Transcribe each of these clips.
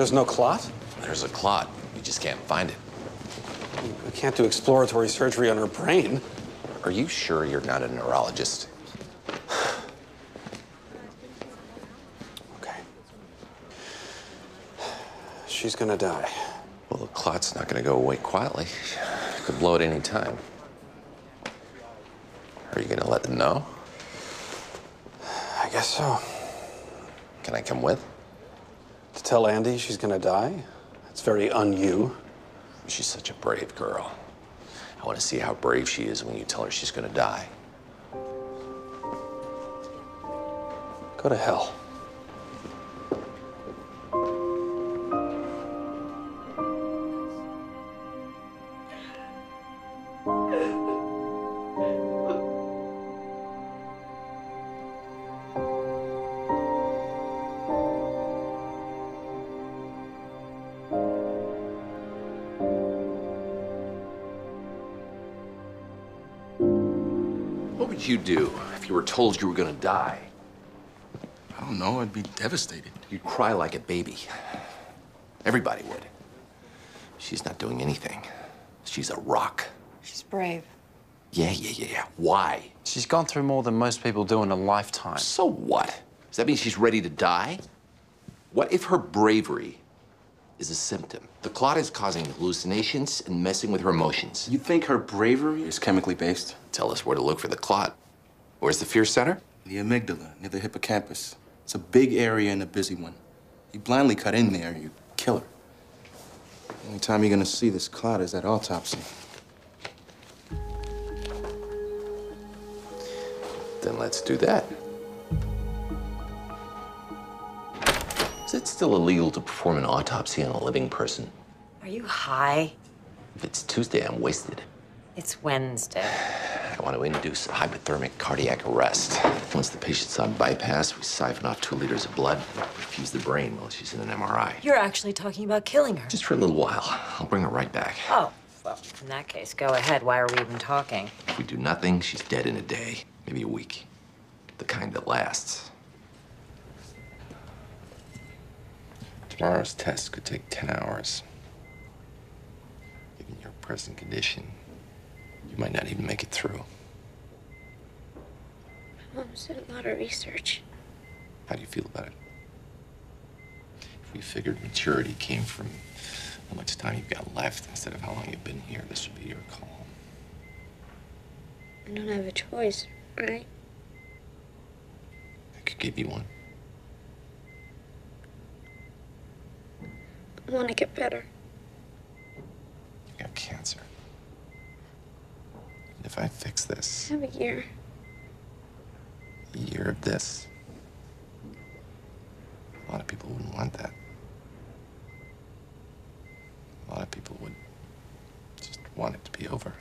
There's no clot? There's a clot. We just can't find it. We can't do exploratory surgery on her brain. Are you sure you're not a neurologist? Okay. She's gonna die. Well, the clot's not gonna go away quietly. It could blow at any time. Are you gonna let them know? I guess so. Can I come with? To tell Andy she's gonna die? It's very un-you. She's such a brave girl. I want to see how brave she is when you tell her she's gonna die. Go to hell. What would you do if you were told you were gonna die? I don't know. I'd be devastated. You'd cry like a baby. Everybody would. She's not doing anything. She's a rock. She's brave. Yeah. Why? She's gone through more than most people do in a lifetime. So what? Does that mean she's ready to die? What if her bravery is a symptom? The clot is causing hallucinations and messing with her emotions. You think her bravery is chemically based? Tell us where to look for the clot. Where's the fear center? The amygdala, near the hippocampus. It's a big area and a busy one. You blindly cut in there, you kill her. The only time you're gonna see this clot is at autopsy. Then let's do that. Is it still illegal to perform an autopsy on a living person? Are you high? If it's Tuesday, I'm wasted. It's Wednesday. I want to induce hypothermic cardiac arrest. Once the patient's on bypass, we siphon off 2 liters of blood and perfuse the brain while she's in an MRI. You're actually talking about killing her. Just for a little while. I'll bring her right back. Oh, well, in that case, go ahead. Why are we even talking? If we do nothing, she's dead in a day, maybe a week. The kind that lasts. Tomorrow's test could take 10 hours. Given your present condition, you might not even make it through. Mom's did a lot of research. How do you feel about it? If we figured maturity came from how much time you've got left instead of how long you've been here, this would be your call. I don't have a choice, right? I could give you one. I want to get better. You got cancer. And if I fix this, I have a year. a year of this, a lot of people wouldn't want that. A lot of people would just want it to be over.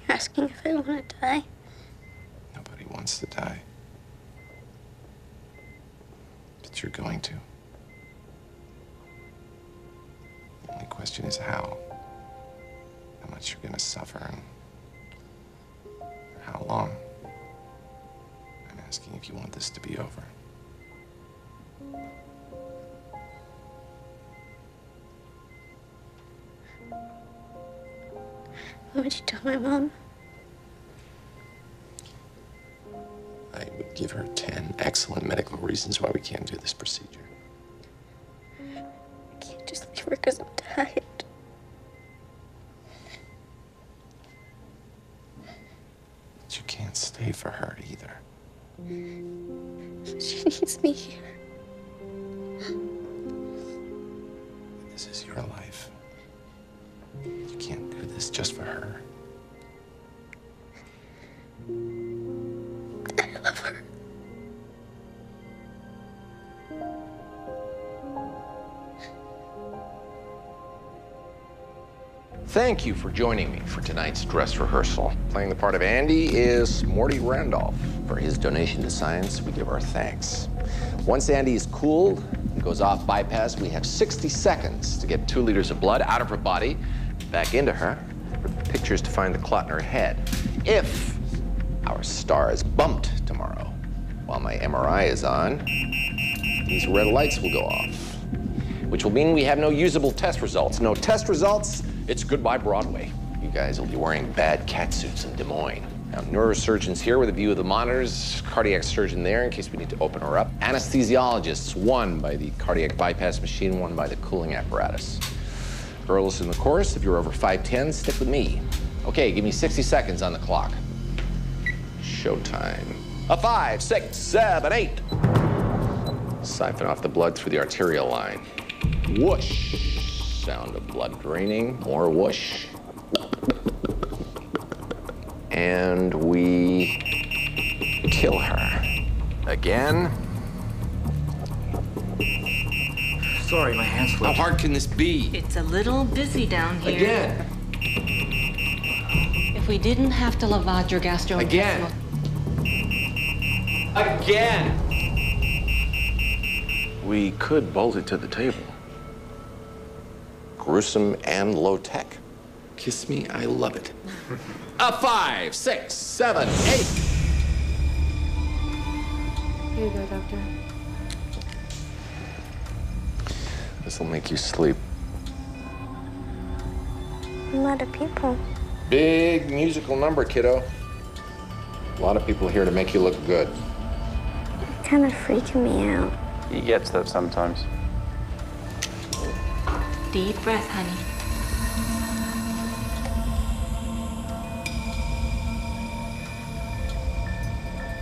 You're asking if I want to die? Nobody wants to die. But you're going to. The only question is how. How much you're gonna suffer and for how long. I'm asking if you want this to be over. What would you tell my mom? I would give her 10 excellent medical reasons why we can't do this procedure. I can't just leave her because I'm tired. But you can't stay for her either. She needs me here. This is your life. You can't do this just for her. I love her. Thank you for joining me for tonight's dress rehearsal. Playing the part of Andy is Morty Randolph. For his donation to science, we give our thanks. Once Andy is cooled and goes off bypass, we have 60 seconds to get 2 liters of blood out of her body, back into her, for the pictures to find the clot in her head. If our star is bumped tomorrow while my MRI is on, these red lights will go off, which will mean we have no usable test results. No test results, it's goodbye Broadway. You guys will be wearing bad catsuits in Des Moines. Now, neurosurgeons here with a view of the monitors, cardiac surgeon there in case we need to open her up. Anesthesiologists, one by the cardiac bypass machine, one by the cooling apparatus. Girls in the chorus, if you're over 5'10", stick with me. Okay, give me 60 seconds on the clock. Showtime. A 5, 6, 7, 8. Siphon off the blood through the arterial line. Whoosh. Sound of blood draining, more whoosh. And we kill her. Again. Sorry, my hand slipped. How hard can this be? It's a little busy down here. Again. If we didn't have to lavage your gastrointestinal... Again. Again. We could bolt it to the table. Gruesome and low tech. Kiss me, I love it. A 5, 6, 7, 8. Here you go, Doctor. This'll make you sleep. A lot of people. Big musical number, kiddo. A lot of people here to make you look good. It's kind of freaking me out. He gets that sometimes. Deep breath, honey.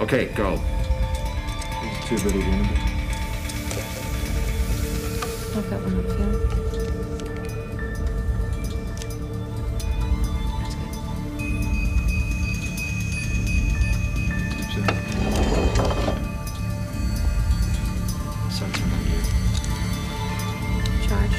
Okay, go. I've got one up here. Charge.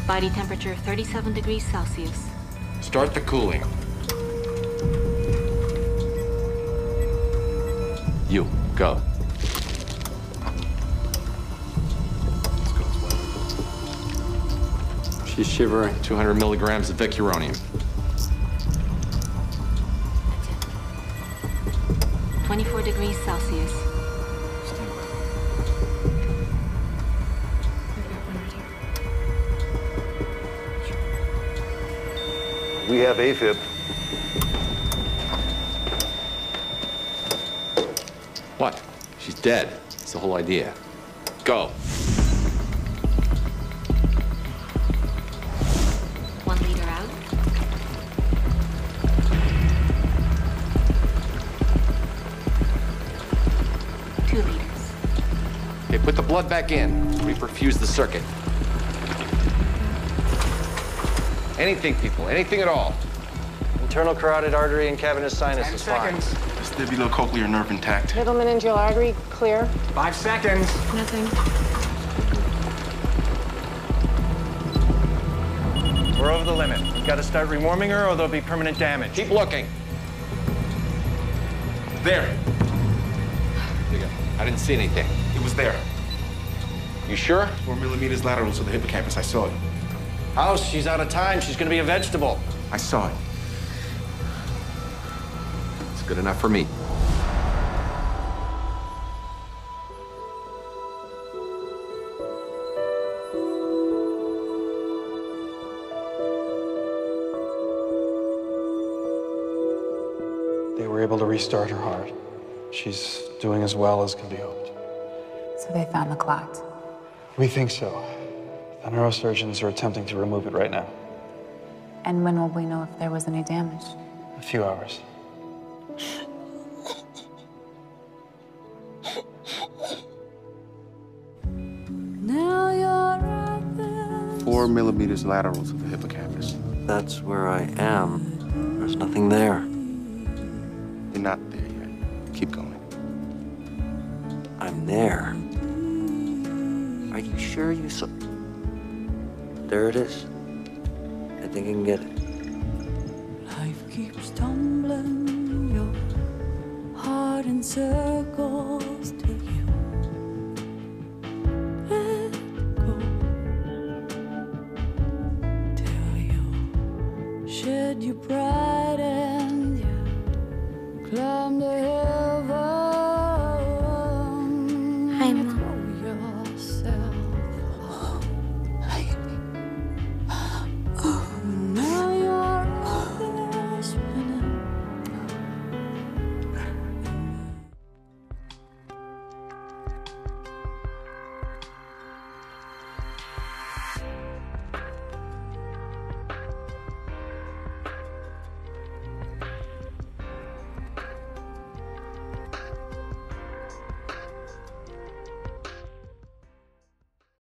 Body temperature 37 degrees Celsius. Start the cooling. You, go. She's shivering. 200 milligrams of vicuronium. That's it. 24 degrees Celsius. I've got one right here. We have AFib. What? She's dead. That's the whole idea. Go. 1 liter out. Two liters. Okay, put the blood back in. Reperfuse the circuit. Anything, people. Anything at all. Internal carotid artery and cavernous sinus is fine. Is the cochlear nerve intact? Middle meningeal artery, clear. 5 seconds. Nothing. We're over the limit. We've got to start rewarming her or there'll be permanent damage. Keep looking. There. I didn't see anything. It was there. You sure? 4 millimeters lateral to the hippocampus. I saw it. House, she's out of time. She's going to be a vegetable. I saw it. It's good enough for me. They were able to restart her heart. She's doing as well as can be hoped. So they found the clot. We think so. The neurosurgeons are attempting to remove it right now. And when will we know if there was any damage? A few hours. Now you're right there. 4 millimeters lateral to the hippocampus. That's where I am. There's nothing there. You're not there yet. Keep going. I'm there. Are you sure you saw? There it is. I think I can get it. Life keeps tumbling your heart in circles till you let shed your pride.